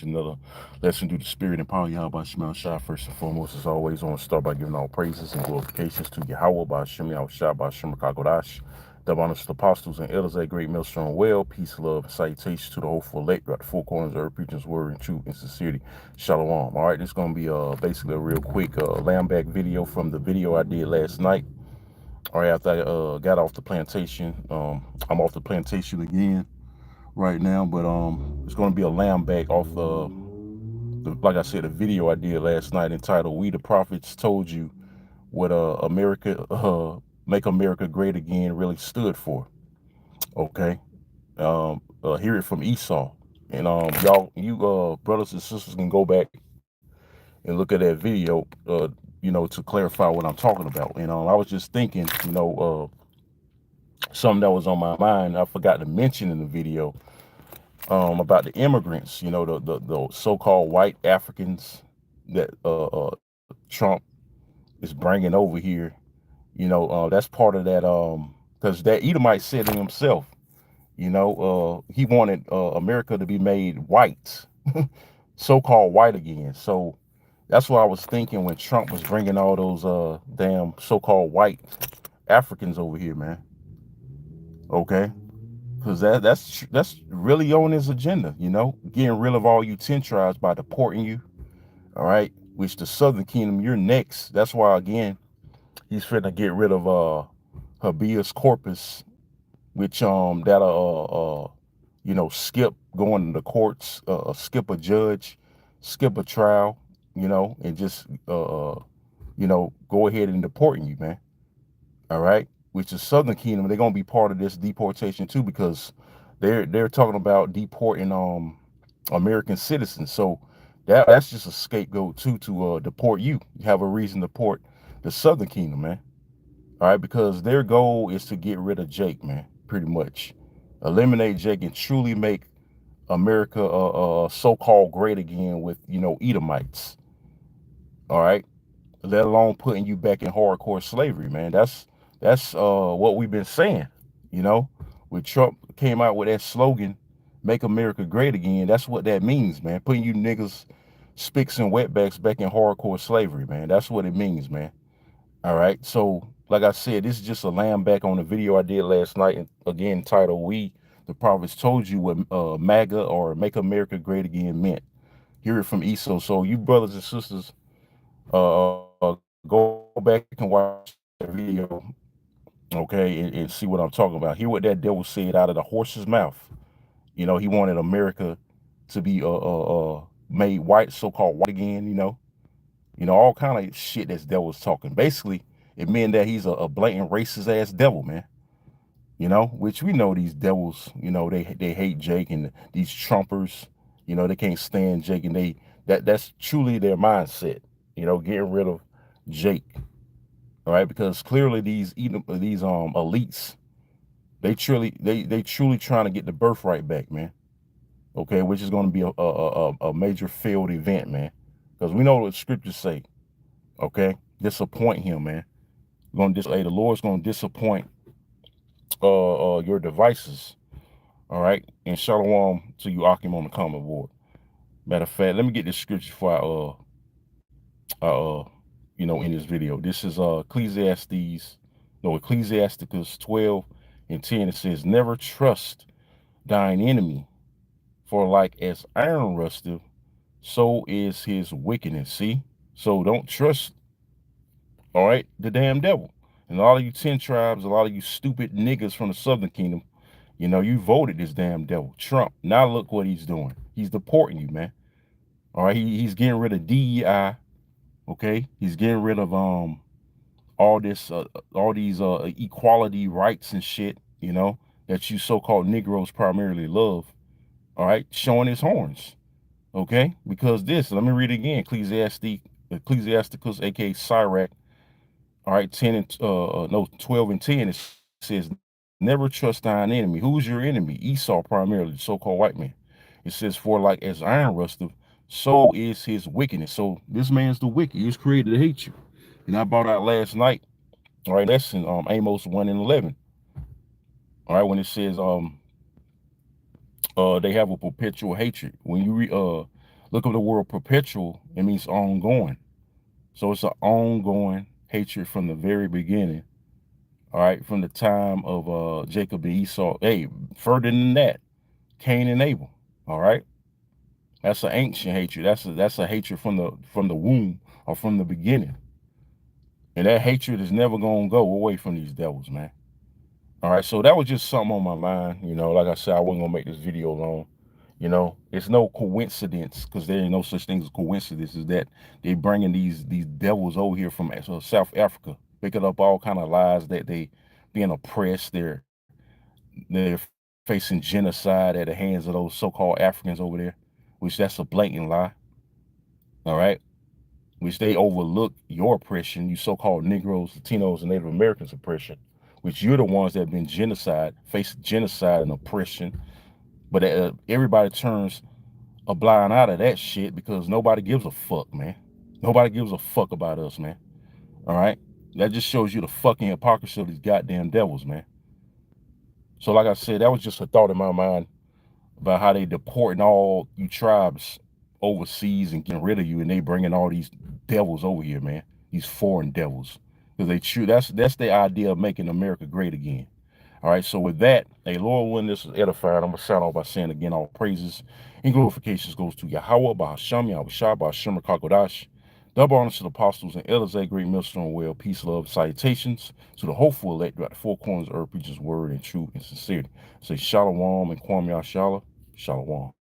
another lesson through the spirit and power. Yahweh Shema Shah. First and foremost, as always, I want to start by giving all praises and glorifications to Yahweh by Shem Yahweh Shah by Shem Kagodash. Double honors to the apostles and elders at Great Millstone Well. Peace, love, and salutations to the hopeful elect throughout the four corners of earth, preaching his word in truth and sincerity. Shalom. All right, this is going to be basically a real quick Lambback video from the video I did last night. All right, after I got off the plantation, I'm off the plantation again right now, but it's going to be a Lambback off like I said, a video I did last night entitled "We the Prophets Told You What Make America Great Again really stood for." Okay, hear it from Esau, and you brothers and sisters can go back and look at that video, to clarify what I'm talking about. And I was just thinking, something that was on my mind. I forgot to mention in the video about the immigrants, the so-called white Africans that Trump is bringing over here. That's part of that, because that Edomite said to himself, he wanted America to be made white, so-called white again. So that's what I was thinking when Trump was bringing all those damn so-called white Africans over here, man. Okay, because that's really on his agenda, getting rid of all you 10 tribes by deporting you. All right, which the Southern Kingdom, you're next. That's why again he's finna get rid of habeas corpus, which skip going to the courts, skip a judge, skip a trial, and just go ahead and deporting you, man. All right, which is Southern Kingdom, they're gonna be part of this deportation too, because they're talking about deporting American citizens. So that's just a scapegoat too to deport you. You have a reason to deport the Southern Kingdom, man. All right, because their goal is to get rid of Jake, man. Pretty much eliminate Jake and truly make America so-called great again with Edomites. All right, let alone putting you back in hardcore slavery, man. That's what we've been saying. You know, when Trump came out with that slogan, "Make America Great Again," that's what that means, man. Putting you niggas, spicks and wetbacks back in hardcore slavery, man. That's what it means, man. All right. So, like I said, this is just a lamb back on the video I did last night, and again titled "We the Prophets Told You What MAGA or Make America Great Again meant." Hear it from Esau. So, you brothers and sisters, go back and watch that video, okay, and see what I'm talking about. Hear what that devil said out of the horse's mouth. He wanted America to be made white, so-called white again. All kind of shit that devil was talking. Basically, it meant that he's a blatant racist ass devil, man. Which we know these devils. They hate Jake, and these Trumpers. They can't stand Jake, and that's truly their mindset. Getting rid of Jake. All right, because clearly these elites, they truly trying to get the birthright back, man. Okay, which is going to be a major failed event, man. Because we know what scriptures say. Okay, disappoint him, man. The Lord's gonna disappoint your devices. All right, and shalom to you, Akim, on the comment board. Matter of fact, let me get this scripture for in this video. This is Ecclesiasticus 12:10. It says, "Never trust thine enemy, for like as iron rusteth, so is his wickedness." See, so don't trust, all right, the damn devil. And a lot of you 10 tribes, a lot of you stupid niggas from the Southern Kingdom, you voted this damn devil, Trump. Now look what he's doing. He's deporting you, man. All right, he's getting rid of DEI. Okay, he's getting rid of all these equality rights and shit. That you so-called Negroes primarily love. All right, showing his horns. Okay, because let me read it again. Ecclesiasticus, aka Sirach. All right, 12:10. It says, "Never trust thine enemy." Who's your enemy? Esau, primarily, the so-called white man. It says, "For like as iron rusteth, so is his wickedness." So this man's the wicked. He was created to hate you. And I brought out last night, all right, that's in Amos 1:11. All right, when it says they have a perpetual hatred. When you read Look up the word perpetual. It means ongoing. So it's an ongoing hatred from the very beginning. All right, from the time of Jacob and Esau. Hey, further than that, Cain and Abel. All right, that's an ancient hatred. That's a hatred from the womb or from the beginning. And that hatred is never gonna go away from these devils, man. All right, so that was just something on my mind. Like I said, I wasn't gonna make this video long. It's no coincidence, because there ain't no such thing as coincidence, is that they bringing these devils over here from South Africa, picking up all kind of lies that they being oppressed. They're facing genocide at the hands of those so-called Africans over there, which that's a blatant lie. All right, which they overlook your oppression, you so-called Negroes, Latinos, and Native Americans oppression, which you're the ones that have been faced genocide and oppression. But everybody turns a blind eye to that shit because nobody gives a fuck, man. Nobody gives a fuck about us, man. All right? That just shows you the fucking hypocrisy of these goddamn devils, man. So like I said, that was just a thought in my mind about how they deporting all you tribes overseas and getting rid of you, and they bringing all these devils over here, man. These foreign devils. Because that's the idea of making America great again. All right, so with that, hey, Lord, when this is edified, I'm going to sign off by saying again, all praises and glorifications goes to Yahweh, Bahasham, Yahweh Shah, Bahasham, Kakodash. Double honors to the apostles and elders, a great millstone, well, peace, love, salutations to the hopeful elect throughout the four corners of earth, preaches word and truth and sincerity. Say shalom and kwam yashala, shalom.